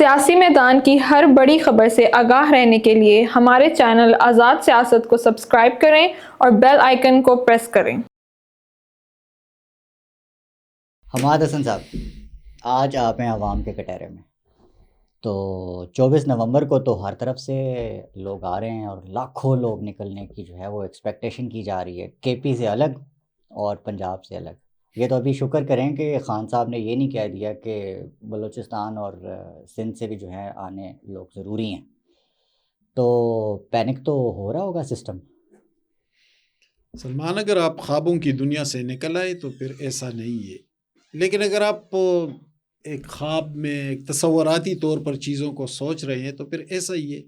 سیاسی میدان کی ہر بڑی خبر سے آگاہ رہنے کے لیے ہمارے چینل آزاد سیاست کو سبسکرائب کریں اور بیل آئیکن کو پریس کریں۔ حماد حسن صاحب، آج آپ ہیں عوام کے کٹہرے میں، تو 24 نومبر کو تو ہر طرف سے لوگ آ رہے ہیں اور لاکھوں لوگ نکلنے کی جو ہے وہ ایکسپیکٹیشن کی جا رہی ہے، کے پی سے الگ اور پنجاب سے الگ۔ یہ تو ابھی شکر کریں کہ خان صاحب نے یہ نہیں کہہ دیا کہ بلوچستان اور سندھ سے بھی جو ہے آنے لوگ ضروری ہیں، تو پینک تو ہو رہا ہوگا سسٹم۔ سلمان، اگر آپ خوابوں کی دنیا سے نکل آئے تو پھر ایسا نہیں ہے، لیکن اگر آپ ایک خواب میں ایک تصوراتی طور پر چیزوں کو سوچ رہے ہیں تو پھر ایسا ہی ہے۔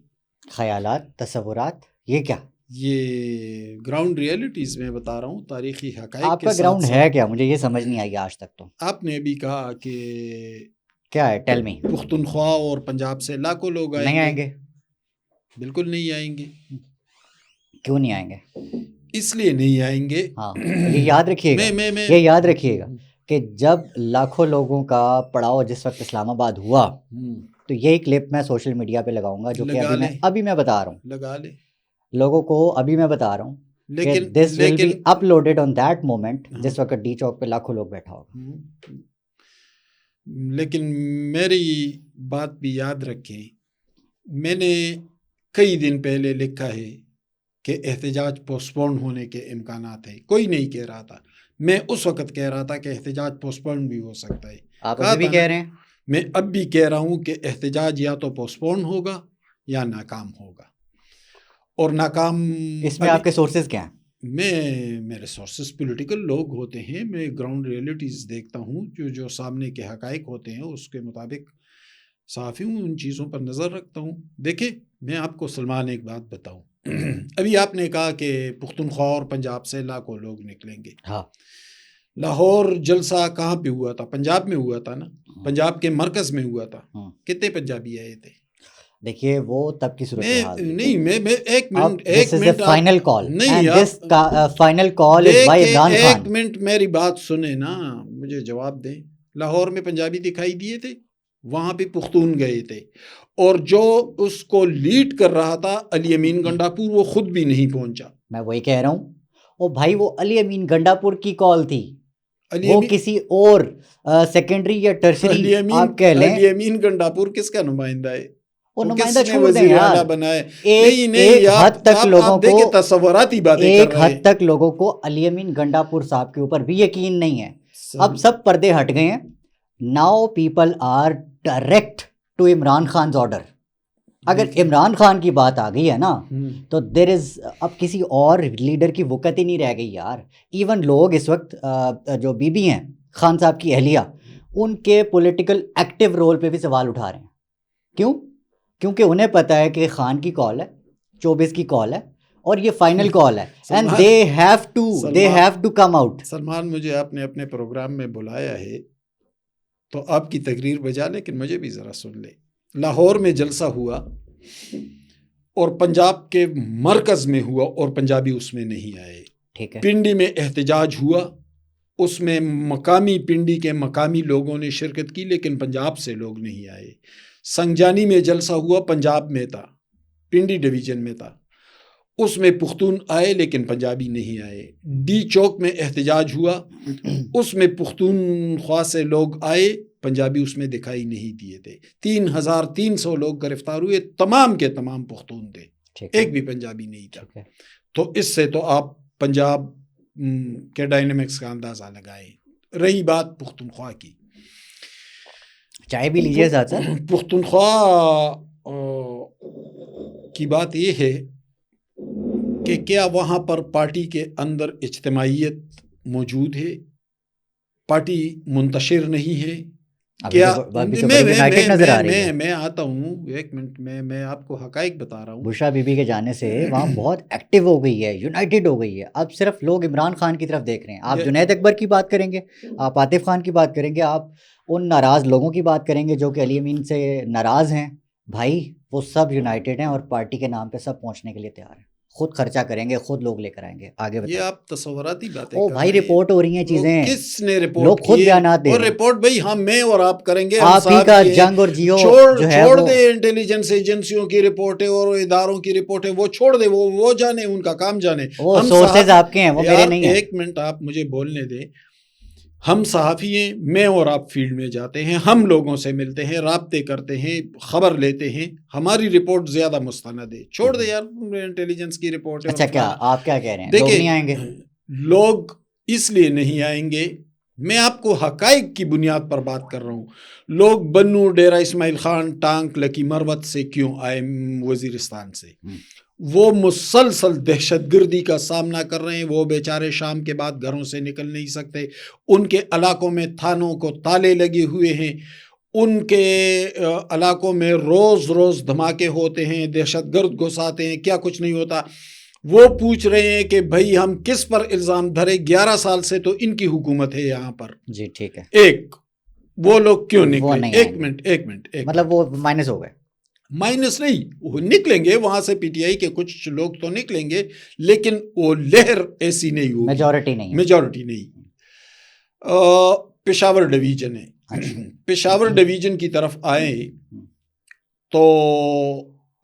خیالات، تصورات، یہ کیا؟ یہ گراؤنڈ ریئلٹیز میں بتا رہا ہوں، تاریخی حقائق آپ کے کا ساتھ گراؤنڈ ساتھ۔ ہے کیا؟ مجھے یہ سمجھ نہیں آئی آج تک تو۔ آپ نے ابھی کہا کہ کیا ہے؟ Tell me. پختونخوا اور پنجاب سے لاکھوں لوگ نہیں آئیں گے؟ بالکل نہیں آئیں گے۔ کیوں نہیں آئیں گے؟ اس لیے نہیں آئیں گے، ہاں، یہ یاد رکھیے گا، یہ یاد رکھیے گا کہ جب لاکھوں لوگوں کا پڑاؤ جس وقت اسلام آباد ہوا تو یہی کلپ میں سوشل میڈیا پہ لگاؤں گا، جو کہ ابھی میں بتا رہا ہوں، لگا لے لوگوں کو ابھی میں بتا رہا ہوں کہ this will be uploaded on that moment, جس وقت ڈی چوک پہ لاکھوں لوگ بیٹھا ہوگا۔ لیکن میری بات بھی یاد رکھیں، میں نے کئی دن پہلے لکھا ہے کہ احتجاج پوسٹ پون ہونے کے امکانات ہیں۔ کوئی نہیں کہہ رہا تھا، میں اس وقت کہہ رہا تھا کہ احتجاج پوسٹ پون بھی ہو سکتا ہے۔ آپ ابھی بھی کہہ رہے ہیں؟ میں اب بھی کہہ رہا ہوں کہ احتجاج یا تو پوسٹ پون ہوگا یا ناکام ہوگا، اور ناکام اس میں آپ کے سورسز کیا ہیں؟ میرے سورسز پولیٹیکل لوگ ہوتے ہیں، میں گراؤنڈ ریئلٹیز دیکھتا ہوں، جو سامنے کے حقائق ہوتے ہیں اس کے مطابق صحافی ہوں، ان چیزوں پر نظر رکھتا ہوں۔ دیکھیں، میں آپ کو سلمان ایک بات بتاؤں، ابھی آپ نے کہا کہ پختونخوا اور پنجاب سے لاکھوں لوگ نکلیں گے۔ ہاں، لاہور جلسہ کہاں پہ ہوا تھا؟ پنجاب میں ہوا تھا نا، پنجاب کے مرکز میں ہوا تھا۔ کتنے پنجابی آئے تھے؟ دیکھیے وہ تب کی صورتحال نہیں، میں ایک منٹ فائنل کال، نہیں، final call is by Imran Khan. ایک منٹ میری بات سنیں نا، مجھے جواب دیں۔ لاہور میں پنجابی دکھائی دیے تھے، وہاں پہ پختون گئے تھے، اور جو اس کو لیڈ کر رہا تھا علی امین گنڈا پور، وہ خود بھی نہیں پہنچا۔ میں وہی کہہ رہا ہوں، او بھائی، وہ علی امین گنڈا پور کی کال تھی، وہ کسی اور سیکنڈری یا ٹرشری آپ کہہ لیں۔ علی امین گنڈا پور کس کا نمائندہ ہے؟ وہ نمائندہ چھوڑ دیں وزیر یار، اعلیٰ بنائے؟ ایک حد تک لوگوں کو تصوراتی باتیں ایک کر رہے ہیں۔ حد تک لوگوں کو علی امین گنڈا پور صاحب کے اوپر بھی یقین نہیں ہے۔ اب سب پردے ہٹ گئے ہیں، now people are direct to Imran Khan's order. اگر عمران خان کی بات آ گئی ہے نا تو دیر از، اب کسی اور لیڈر کی وقت ہی نہیں رہ گئی یار۔ ایون لوگ اس وقت جو بی بی ہیں خان صاحب کی اہلیہ، ان کے پولیٹیکل ایکٹیو رول پہ بھی سوال اٹھا رہے ہیں۔ کیوں؟ کیونکہ انہیں پتہ ہے کہ خان کی کال ہے، 24 کی کال ہے، اور یہ فائنل کال ہے، and they have to come out. Salman, مجھے آپ نے اپنے پروگرام میں بلایا ہے تو آپ کی تقریر بجا، لیکن مجھے بھی ذرا سن لے۔ لاہور میں جلسہ ہوا اور پنجاب کے مرکز میں ہوا، اور پنجابی اس میں نہیں آئے۔ ٹھیک ہے، پنڈی میں احتجاج ہوا، اس میں مقامی پنڈی کے مقامی لوگوں نے شرکت کی، لیکن پنجاب سے لوگ نہیں آئے۔ سنگجانی میں جلسہ ہوا، پنجاب میں تھا، پنڈی ڈویژن میں تھا، اس میں پختون آئے لیکن پنجابی نہیں آئے۔ ڈی چوک میں احتجاج ہوا، اس میں پختونخوا سے لوگ آئے، پنجابی اس میں دکھائی نہیں دیے تھے۔ 3300 لوگ گرفتار ہوئے، تمام کے تمام پختون تھے، ایک بھی پنجابی نہیں تھا۔ تو اس سے تو آپ پنجاب کے ڈائنامکس کا اندازہ لگائیں۔ رہی بات پختونخوا کی، چائے بھی لیجیے ساتھ۔ پختونخوا کی بات یہ ہے کہ کیا وہاں پر پارٹی کے اندر اجتماعیت موجود ہے؟ پارٹی منتشر نہیں ہے کیا؟ میں آتا ہوں، ایک منٹ، میں آپ کو حقائق بتا رہا ہوں۔ بشرا بی بی کے جانے سے وہاں بہت ایکٹیو ہو گئی ہے، یونائٹڈ ہو گئی ہے۔ اب صرف لوگ عمران خان کی طرف دیکھ رہے ہیں۔ آپ جنید اکبر کی بات کریں گے، آپ عاطف خان کی بات کریں گے، آپ ان ناراض لوگوں کی بات کریں گے جو کہ علی امین سے ناراض ہیں، بھائی وہ سب یونائٹڈ ہیں اور پارٹی کے نام پہ سب پہنچنے کے لیے تیار ہیں۔ خود خرچہ کریں گے, خود لوگ لے کر آئیں گے. آگے یہ بتائیں. آپ تصوراتی باتیں او کر بھائی رہے ہیں. رپورٹ ہو رہی ہیں چیزیں, کس نے رپورٹ لوگ خود بیانات دے اور رہے ہیں. رپورٹ بھائی ہم میں اور آپ کریں گے, ہم آپ ہی صاحب کا یہ جنگ اور جیو جو ہے چھوڑ وہ دے انٹیلیجنس ایجنسیوں کی رپورٹیں اور اداروں کی رپورٹیں, وہ چھوڑ دے, وہ جانے, ان کا کام جانے. وہ ہم سورسز آپ کے ہیں, وہ میرے یار نہیں ہیں. ایک منٹ آپ مجھے بولنے دیں. ہم صحافی ہیں, میں اور آپ فیلڈ میں جاتے ہیں, ہم لوگوں سے ملتے ہیں, رابطے کرتے ہیں, خبر لیتے ہیں, ہماری رپورٹ زیادہ مستند ہے. چھوڑ دے یار انٹیلیجنس کی رپورٹ. اچھا کیا آپ کیا کہہ رہے ہیں, لوگ نہیں آئیں گے؟ لوگ اس لیے نہیں آئیں گے, میں آپ کو حقائق کی بنیاد پر بات کر رہا ہوں. لوگ بنو, ڈیرہ اسماعیل خان, ٹانک, لکی مروت سے کیوں آئے وزیرستان سے؟ وہ مسلسل دہشت گردی کا سامنا کر رہے ہیں. وہ بیچارے شام کے بعد گھروں سے نکل نہیں سکتے. ان کے علاقوں میں تھانوں کو تالے لگے ہوئے ہیں. ان کے علاقوں میں روز روز دھماکے ہوتے ہیں, دہشت گرد گھس آتے ہیں, کیا کچھ نہیں ہوتا. وہ پوچھ رہے ہیں کہ بھائی ہم کس پر الزام دھرے, 11 سال سے تو ان کی حکومت ہے یہاں پر. جی ٹھیک ہے. ایک وہ لوگ کیوں نکلے؟ ایک منٹ مطلب وہ مائنس ہو گئے؟ مائنس نہیں, وہ نکلیں گے وہاں سے, پی ٹی آئی کے کچھ لوگ تو نکلیں گے, لیکن وہ لہر ایسی نہیں ہوگی, میجورٹی نہیں. پشاور ڈویژن ہے, پشاور ڈویژن کی طرف آئے تو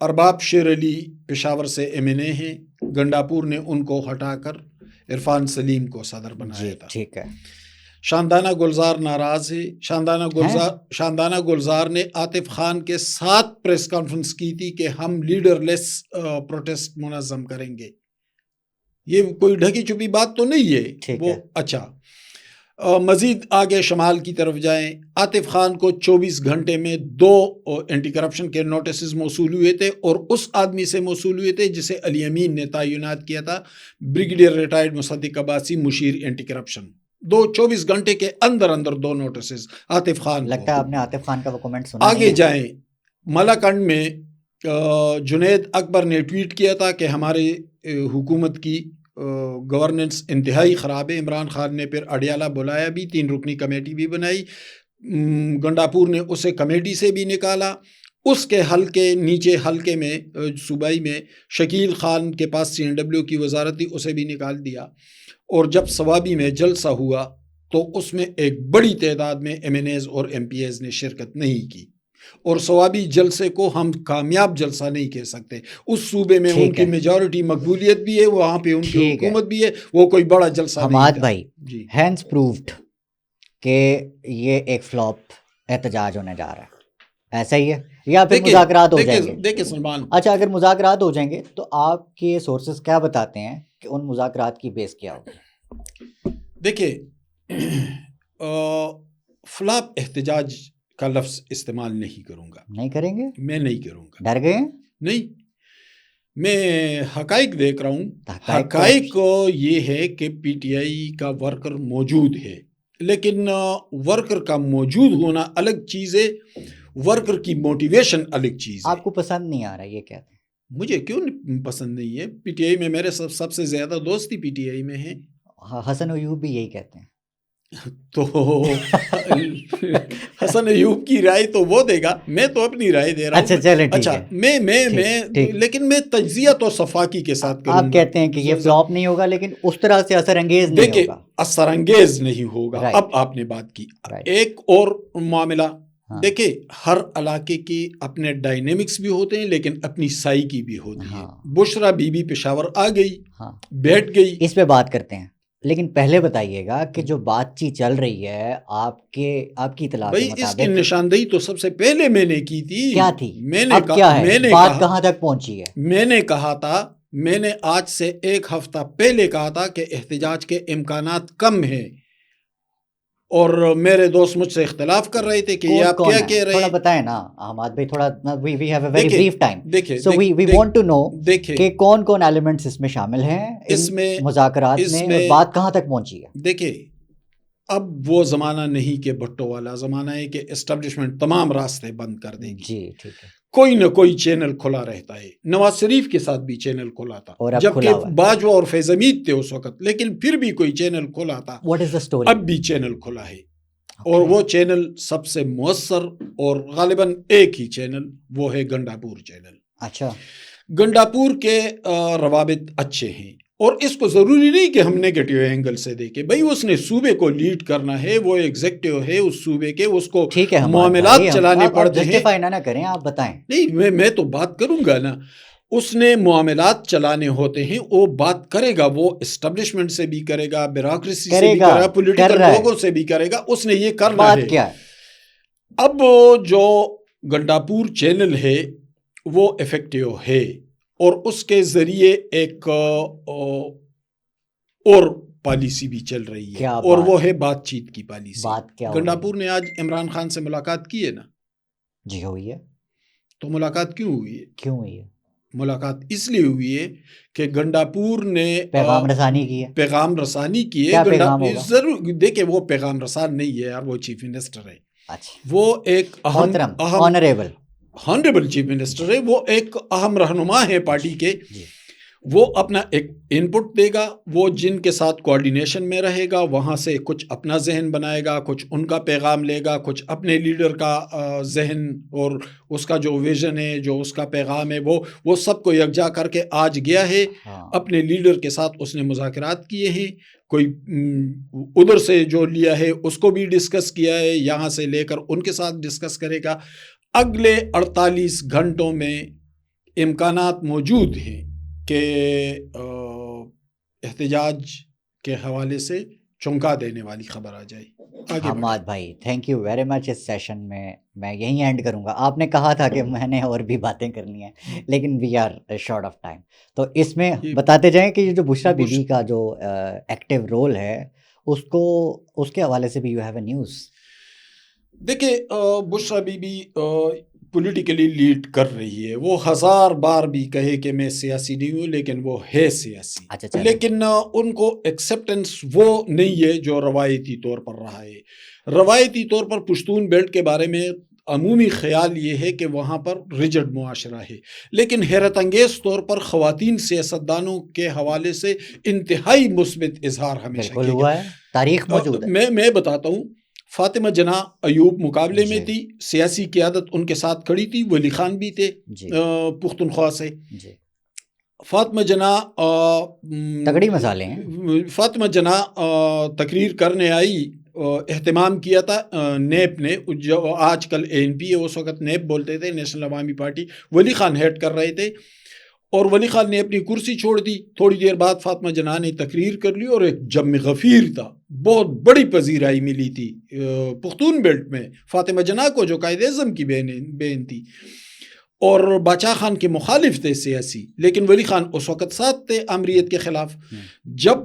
ارباب شیر علی پشاور سے MNA ہیں, گنڈاپور نے ان کو ہٹا کر عرفان سلیم کو صدر بنایا تھا. ٹھیک ہے. شاندانہ گلزار ناراض ہے. شاندانہ گلزار نے عاطف خان کے ساتھ پریس کانفرنس کی تھی کہ ہم لیڈر لیس پروٹیسٹ منظم کریں گے. یہ کوئی ڈھکی چھپی بات تو نہیں ہے وہ. اچھا, مزید آگے شمال کی طرف جائیں. عاطف خان کو 24 گھنٹے میں 2 اینٹی کرپشن کے نوٹسز موصول ہوئے تھے, اور اس آدمی سے موصول ہوئے تھے جسے علی امین نے تعینات کیا تھا, بریگیڈیئر ریٹائرڈ مصدق عباسی, مشیر اینٹی کرپشن. 24 گھنٹے کے اندر 2 نوٹسز عاطف خان. لگتا ہے آپ نے عاطف خان کا وہ کمنٹ سنا. آگے جائیں, ملاکنڈ میں جنید اکبر نے ٹویٹ کیا تھا کہ ہمارے حکومت کی گورننس انتہائی خراب ہے. عمران خان نے پھر اڈیالہ بلایا بھی, 3 رکنی کمیٹی بھی بنائی. گنڈاپور نے اسے کمیٹی سے بھی نکالا. اس کے حلقے نیچے حلقے میں صوبائی میں شکیل خان کے پاس CNW کی وزارت تھی, اسے بھی نکال دیا. اور جب سوابی میں جلسہ ہوا تو اس میں ایک بڑی تعداد میں MNAs اور MPAs نے شرکت نہیں کی, اور سوابی جلسے کو ہم کامیاب جلسہ نہیں کہہ سکتے. اس صوبے میں ان کی میجورٹی مقبولیت بھی ہے, وہاں پہ ان کی حکومت بھی ہے, وہ کوئی بڑا جلسہ نہیں. حماد بھائی, ہینڈز پروفڈ کہ یہ ایک فلاپ احتجاج ہونے جا رہا ہے, ایسا ہی ہے یا پھر مذاکرات ہو جائیں گے؟ دیکھیں سلمان, اچھا اگر مذاکرات ہو جائیں گے تو آپ کے سورسز کیا بتاتے ہیں کہ ان مذاکرات کی بیس کیا ہوگی؟ دیکھیں فلاپ احتجاج کا لفظ استعمال نہیں کروں گا. نہیں کریں گے؟ میں نہیں کروں گا. ڈر گئے؟ نہیں, میں حقائق دیکھ رہا ہوں. حقائق یہ ہے کہ PTI کا ورکر موجود ہے, لیکن ورکر کا موجود ہونا الگ چیز ہے, ورکر کی موٹیویشن الگ چیز ہے. آپ کو پسند نہیں آ رہا یہ کہتے ہیں؟ مجھے کیوں پسند نہیں ہے؟ PTI میں میرے سب سے زیادہ دوست ہی PTI میں ہیں. حسن ایوب بھی یہی کہتے ہیں. تو حسن ایوب کی رائے تو وہ دے گا, میں تو اپنی رائے دے رہا ہوں. اچھا میں لیکن میں تجزیہ تو صفاقی کے ساتھ کروں گا. آپ کہتے ہیں کہ یہ فلاپ نہیں ہوگا, لیکن اس طرح سے اثر انگیز نہیں ہوگا. اثر انگیز نہیں ہوگا. اب آپ نے بات کی ایک اور معاملہ. دیکھیں ہر علاقے کے اپنے ڈائنامکس بھی ہوتے ہیں, لیکن اپنی سائیکی بھی ہوتی ہے. بشرا بی بی پشاور آ گئی, بیٹھ گئی, اس پہ بات کرتے ہیں. لیکن پہلے بتائیے گا کہ جو بات چیت چل رہی ہے آپ کی اطلاع کے مطابق, اس کی نشاندہی تو سب سے پہلے میں نے کی تھی. کیا تھی؟ اب کیا ہے بات, کہاں تک پہنچی ہے؟ میں نے کہا تھا, میں نے آج سے 1 ہفتہ پہلے کہا تھا کہ احتجاج کے امکانات کم ہیں, اور میرے دوست مجھ سے اختلاف کر رہے تھے کہ یہ آپ کیا کہہ رہے ہیں. تھوڑا بتائیں نا حماد بھائی, تھوڑا we have a very brief time, دیکھیں so we want to know کہ کون کون ایلیمنٹس اس میں شامل ہیں اس میں مذاکرات میں, اور بات کہاں تک پہنچی ہے. دیکھیں اب وہ زمانہ نہیں کہ بھٹو والا زمانہ ہے کہ اسٹیبلشمنٹ تمام راستے بند کر دے گی. جی ٹھیک ہے, کوئی نہ کوئی چینل کھلا رہتا ہے. نواز شریف کے ساتھ بھی چینل کھلا تھا, جبکہ باجوہ اور فیض حمید تھے اس وقت, لیکن پھر بھی کوئی چینل کھلا تھا. What is the story? اب بھی چینل کھلا ہے, اور وہ چینل سب سے مؤثر اور غالباً ایک ہی چینل, وہ ہے گنڈاپور چینل. اچھا, گنڈاپور کے روابط اچھے ہیں، اور اس کو ضروری نہیں کہ ہم نیگیٹو اینگل سے دیکھیں. بھائی اس نے صوبے کو لیڈ کرنا ہے، وہ ایگزیکٹو ہے اس صوبے کے، اس کو ٹھیک ہے معاملات چلانے پڑتے ہیں. جسٹیفائی نہ کریں، آپ بتائیں. نہیں میں تو بات کروں گا نا. اس نے معاملات چلانے ہوتے ہیں، وہ بات کرے گا، وہ اسٹیبلشمنٹ سے بھی کرے گا، بیوروکریسی سے بھی کرے گا، پولیٹیکل لوگوں سے بھی کرے گا. اس نے یہ کرنا بات ہے. کیا ہے؟ اب جو گنڈاپور چینل ہے وہ افیکٹو ہے، اور اس کے ذریعے ایک اور پالیسی بھی چل رہی ہے، اور وہ ہے بات چیت کی پالیسی. بات کیا؟ گنڈاپور نے آج عمران خان سے ملاقات کی ہے نا. جی ہوئی ہے. تو ملاقات کیوں ہوئی ہے؟ کیوں ہوئی ہے؟ ملاقات اس لیے ہوئی ہے کہ گنڈاپور نے پیغام رسانی کی ہے. پیغام رسانی کی ہے. کیا پیغام ہوگا؟ ضرور دیکھیں، وہ پیغام رسان نہیں ہے یار، وہ چیف منسٹر ہے. اچھا، وہ ایک محترم آنریبل چیف منسٹر ہے، وہ ایک اہم رہنما ہے پارٹی کے. جی. وہ اپنا ایک ان پٹ دے گا، وہ جن کے ساتھ کوارڈینیشن میں رہے گا، وہاں سے کچھ اپنا ذہن بنائے گا، کچھ ان کا پیغام لے گا، کچھ اپنے لیڈر کا ذہن اور اس کا جو ویژن ہے، جو اس کا پیغام ہے، وہ سب کو یکجا کر کے آج گیا ہے. اپنے لیڈر کے ساتھ اس نے مذاکرات کیے ہیں. کوئی ادھر سے جو لیا ہے اس کو بھی ڈسکس کیا ہے، یہاں سے لے کر ان کے ساتھ ڈسکس کرے گا. اگلے 48 گھنٹوں میں امکانات موجود ہیں کہ احتجاج کے حوالے سے چونکا دینے والی خبر آ جائے. حماد بھائی تھینک یو ویری مچ. اس سیشن میں یہیں اینڈ کروں گا. آپ نے کہا تھا کہ میں نے اور بھی باتیں کرنی ہیں، لیکن we are short of time. تو اس میں بتاتے جائیں کہ یہ جو بشرا بی بی کا جو ایکٹیو رول ہے، اس کے حوالے سے بھی یو ہیو اے نیوز. دیکھیں، بشرا بی بی پولیٹیکلی لیڈ کر رہی ہے. وہ 1000 بار بھی کہے کہ میں سیاسی نہیں ہوں، لیکن وہ ہے سیاسی. لیکن ان کو ایکسیپٹنس وہ نہیں ہے جو روایتی طور پر رہا ہے. روایتی طور پر پشتون بیلٹ کے بارے میں عمومی خیال یہ ہے کہ وہاں پر ریجڈ معاشرہ ہے، لیکن حیرت انگیز طور پر خواتین سیاستدانوں کے حوالے سے انتہائی مثبت اظہار ہمیشہ بالکل ہوا ہے. تاریخ موجود ہے. میں بتاتا ہوں. فاطمہ جناح ایوب مقابلے میں تھی، سیاسی قیادت ان کے ساتھ کھڑی تھی. ولی خان بھی تھے پختونخوا سے. فاطمہ جناح تگڑی مثالیں ہیں. فاطمہ جناح تقریر کرنے آئی، اہتمام کیا تھا نیب نے، جو آج کل ANP ہے، اس وقت نیب بولتے تھے، نیشنل عوامی پارٹی. ولی خان ہیڈ کر رہے تھے، اور ولی خان نے اپنی کرسی چھوڑ دی. تھوڑی دیر بعد فاطمہ جناح نے تقریر کر لی، اور ایک جم غفیر تھا، بہت بڑی پذیرائی ملی تھی پختون بیلٹ میں فاطمہ جناح کو، جو قائد اعظم کی بہن تھی، اور باچا خان کے مخالف تھے سیاسی. لیکن ولی خان اس وقت ساتھ تھے آمریت کے خلاف. جب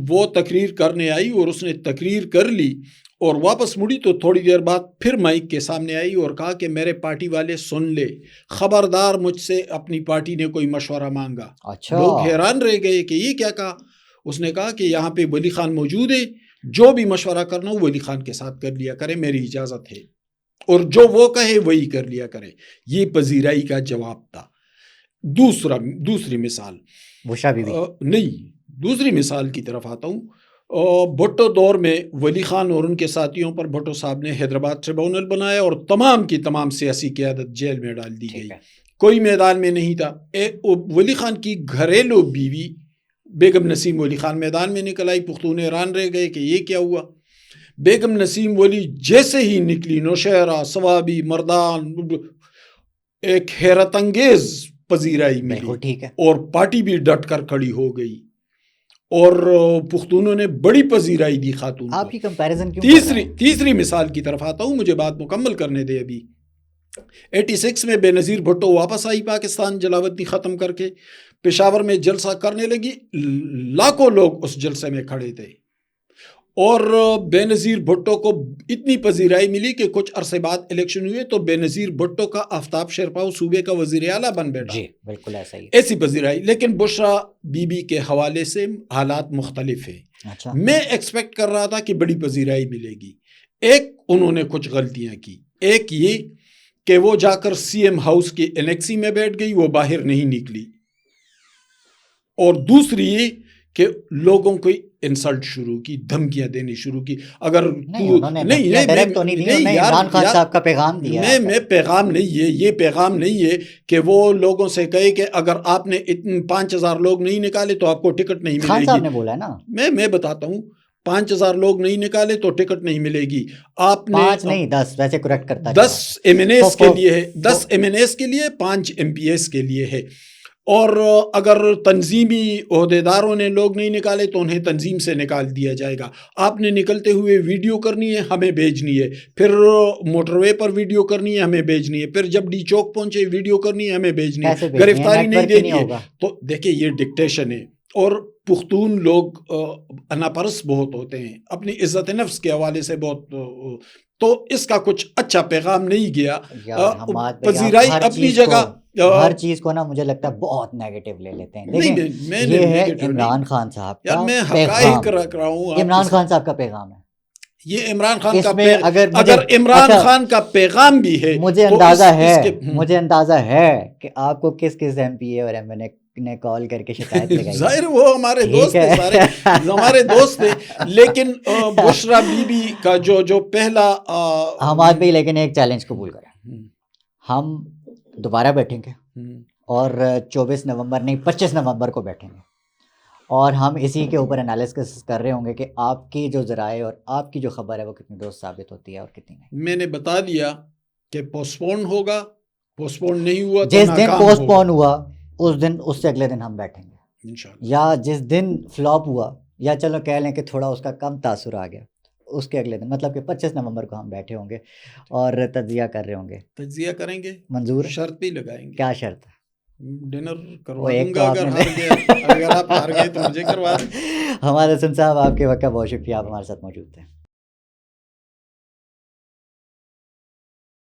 وہ تقریر کرنے آئی اور اس نے تقریر کر لی اور واپس مڑی، تو تھوڑی دیر بعد پھر مائک کے سامنے آئی اور کہا کہ میرے پارٹی والے سن لے، خبردار مجھ سے اپنی پارٹی نے کوئی مشورہ مانگا. لوگ حیران رہ گئے کہ یہ کیا کہا. اس نے کہا کہ یہاں پہ ولی خان موجود ہے، جو بھی مشورہ کرنا ہو ولی خان کے ساتھ کر لیا کرے، میری اجازت ہے، اور جو وہ کہے وہی کر لیا کرے. یہ پذیرائی کا جواب تھا. دوسری مثال دوسری مثال کی طرف آتا ہوں. بھٹو دور میں ولی خان اور ان کے ساتھیوں پر بھٹو صاحب نے حیدرآباد ٹریبونل بنایا، اور تمام کی تمام سیاسی قیادت جیل میں ڈال دی گئی. کوئی میدان میں نہیں تھا. ولی خان کی گھریلو بیوی بیگم نسیم ولی خان میدان میں نکل آئی. پختون حیران رہ گئے کہ یہ کیا ہوا. بیگم نسیم ولی جیسے ہی نکلی، نوشہرہ، ثوابی، مردان، ایک حیرت انگیز پذیرائی ملی، اور پارٹی بھی ڈٹ کر کھڑی ہو گئی، اور پختونوں نے بڑی پذیرائی دی خاتون. آپ کی کمپیریزن کیوں؟ تیسری مثال کی طرف آتا ہوں، مجھے بات مکمل کرنے دے. ابھی 86 میں بے نظیر بھٹو واپس آئی پاکستان، جلاوطنی ختم کر کے پشاور میں جلسہ کرنے لگی. لاکھوں لوگ اس جلسے میں کھڑے تھے، اور بے نظیر بھٹو کو اتنی پذیرائی ملی کہ کچھ عرصے بعد الیکشن ہوئے تو بے نظیر بھٹو کا آفتاب شیرپاؤ صوبے کا وزیر اعلیٰ بن بیٹھا. جی بالکل ایسا ہی، ایسی پذیرائی. لیکن بشرا بی بی کے حوالے سے حالات مختلف ہیں. میں ایکسپیکٹ کر رہا تھا کہ بڑی پذیرائی ملے گی. ایک، انہوں نے کچھ غلطیاں کی. ایک یہ کہ وہ جا کر CM ہاؤس کی انیکسی میں بیٹھ گئی، وہ باہر نہیں نکلی. اور دوسری یہ کہ لوگوں کو انسلٹ شروع کی, دھمکیاں دینی شروع کی. اگر نہیں انہوں نے ڈائریکٹ تو نہیں دی, انہوں نے عمران خان صاحب کا پیغام دیا. میں پیغام نہیں ہے, یہ پیغام نہیں ہے کہ وہ لوگوں سے کہے کہ اگر آپ نے 5,000 لوگ نہیں نکالے تو آپ کو ٹکٹ نہیں ملے گی. خان صاحب نے بولا ہے نا, میں بتاتا ہوں, 5,000 لوگ نہیں نکالے تو ٹکٹ نہیں ملے گی. آپ نے 5 نہیں 10 ویسے کریکٹ کرتا 10 MNAs کے لیے ہے, 10 MNAs کے لیے, 5 MPs کے لیے ہے. اور اگر تنظیمی عہدیداروں نے لوگ نہیں نکالے تو انہیں تنظیم سے نکال دیا جائے گا. آپ نے نکلتے ہوئے ویڈیو کرنی ہے, ہمیں بھیجنی ہے. پھر موٹر وے پر ویڈیو کرنی ہے, ہمیں بھیجنی ہے. پھر جب ڈی چوک پہنچے ویڈیو کرنی ہے, ہمیں بھیجنی ہے. گرفتاری نہیں دینی ہے. تو دیکھیں یہ ڈکٹیشن ہے. اور پختون لوگ اناپرس بہت ہوتے ہیں, اپنی عزت نفس کے حوالے سے بہت, تو اس کا کچھ اچھا پیغام نہیں گیا. پذیرائی اپنی جگہ, ہر چیز کو نا مجھے لگتا ہے بہت نیگیٹو لے لیتے ہیں. دیکھیں یہ ہے عمران خان صاحب کا میں حقائق رکھ رہا ہوں. عمران خان صاحب کا پیغام ہے یہ. عمران خان کا اگر عمران خان کا پیغام بھی ہے, مجھے اندازہ ہے کہ آپ کو کس MP اور MNA نے کال کر کے شکایت لگائی. ظاہر وہ ہمارے دوست تھے, سارے ہمارے دوست تھے. لیکن بشرا بی بی کا جو پہلا حماد بھائی, لیکن ایک چیلنج قبول کریں, ہم دوبارہ بیٹھیں گے اور 24 نومبر نہیں 25 نومبر کو بیٹھیں گے, اور ہم اسی کے اوپر انالیسس کر رہے ہوں گے کہ آپ کی جو ذرائع اور آپ کی جو خبر ہے وہ کتنی درست ثابت ہوتی ہے اور کتنی نہیں. میں نے بتا دیا کہ پوسٹ پون ہوگا, پوسٹ پون نہیں ہوا تو جس دن پوسٹ پون ہوا اس دن, اس سے اگلے دن ہم بیٹھیں گے انشاءاللہ. یا جس دن فلاپ ہوا, یا چلو کہہ لیں کہ تھوڑا اس کا کم تاثر آ گیا, اس کے اگلے دن مطلب کہ 25 نومبر کو ہم بیٹھے ہوں گے اور تجزیہ کر رہے ہوں گے. تجزیہ کریں گے, منظور, شرط بھی لگائیں گے. کیا شرط ہے؟ ڈنر کروا دوں گا اگر آپ ہار گئے تو مجھے کروا دیں. ہمارے حسن صاحب آپ کے وقت کا بہت شکریہ, آپ ہمارے ساتھ موجود تھے.